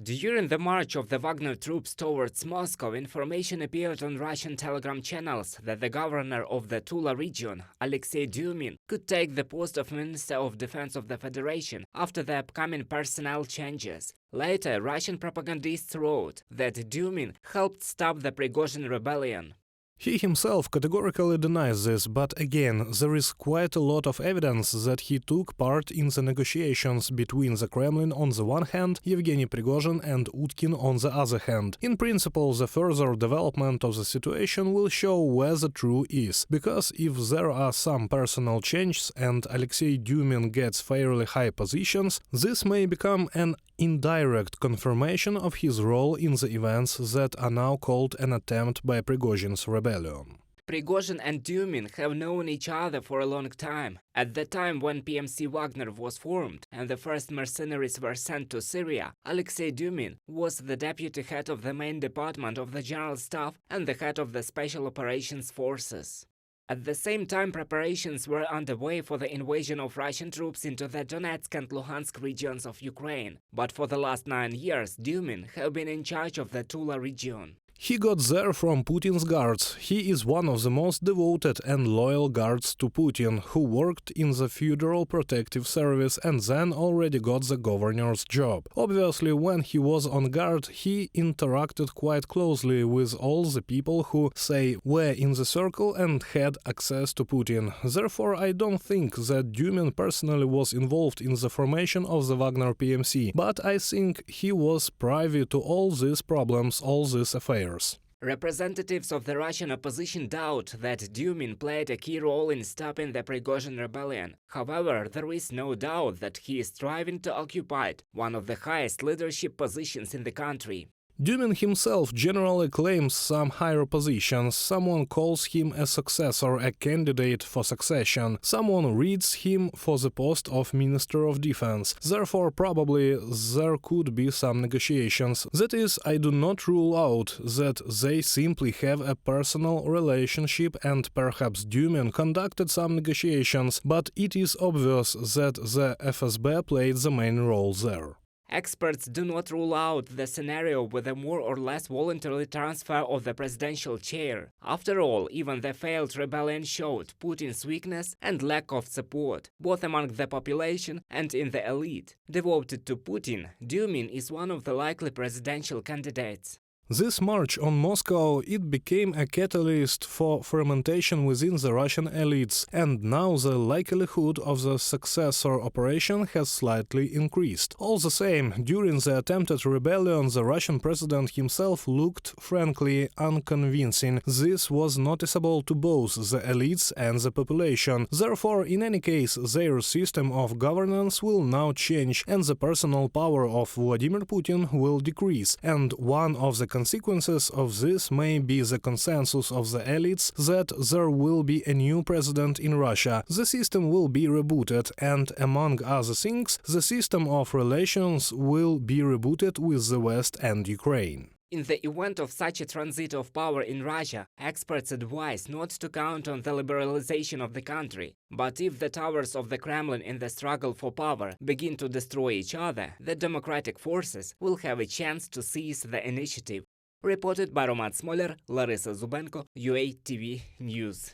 During the march of the Wagner troops towards Moscow, information appeared on Russian telegram channels that the governor of the Tula region, Alexei Dumin, could take the post of Minister of Defense of the Federation after the upcoming personnel changes. Later, Russian propagandists wrote that Dumin helped stop the Prigozhin rebellion. He himself categorically denies this, but again, there is quite a lot of evidence that he took part in the negotiations between the Kremlin on the one hand, Yevgeny Prigozhin and Utkin on the other hand. In principle, the further development of the situation will show where the truth is, because if there are some personal changes and Alexei Dumin gets fairly high positions, this may become an indirect confirmation of his role in the events that are now called an attempt by Prigozhin's rebellion. Prigozhin and Dumin have known each other for a long time. At the time when PMC Wagner was formed and the first mercenaries were sent to Syria, Alexei Dumin was the deputy head of the main department of the General Staff and the head of the Special Operations Forces. At the same time, preparations were underway for the invasion of Russian troops into the Donetsk and Luhansk regions of Ukraine. But for the last 9 years, Dumin have been in charge of the Tula region. He got there from Putin's guards. He is one of the most devoted and loyal guards to Putin, who worked in the Federal Protective Service and then already got the governor's job. Obviously, when he was on guard, he interacted quite closely with all the people who, say, were in the circle and had access to Putin. Therefore, I don't think that Dumin personally was involved in the formation of the Wagner PMC, but I think he was privy to all these problems, all these affairs. Representatives of the Russian opposition doubt that Dumin played a key role in stopping the Prigozhin rebellion. However, there is no doubt that he is striving to occupy one of the highest leadership positions in the country. Dumin himself generally claims some higher positions, someone calls him a successor, a candidate for succession, someone reads him for the post of Minister of Defense. Therefore, probably there could be some negotiations. That is, I do not rule out that they simply have a personal relationship and perhaps Dumin conducted some negotiations, but it is obvious that the FSB played the main role there. Experts do not rule out the scenario with a more or less voluntary transfer of the presidential chair. After all, even the failed rebellion showed Putin's weakness and lack of support, both among the population and in the elite. Devoted to Putin, Dumin is one of the likely presidential candidates. This march on Moscow, it became a catalyst for fermentation within the Russian elites, and now the likelihood of the successor operation has slightly increased. All the same, during the attempted rebellion, the Russian president himself looked frankly unconvincing. This was noticeable to both the elites and the population. Therefore, in any case, their system of governance will now change, and the personal power of Vladimir Putin will decrease, and one of the consequences of this may be the consensus of the elites that there will be a new president in Russia. The system will be rebooted, and among other things, the system of relations will be rebooted with the West and Ukraine. In the event of such a transit of power in Russia, experts advise not to count on the liberalization of the country. But if the towers of the Kremlin in the struggle for power begin to destroy each other, the democratic forces will have a chance to seize the initiative. Reported by Roman Smoler, Larissa Zubenko, UATV News.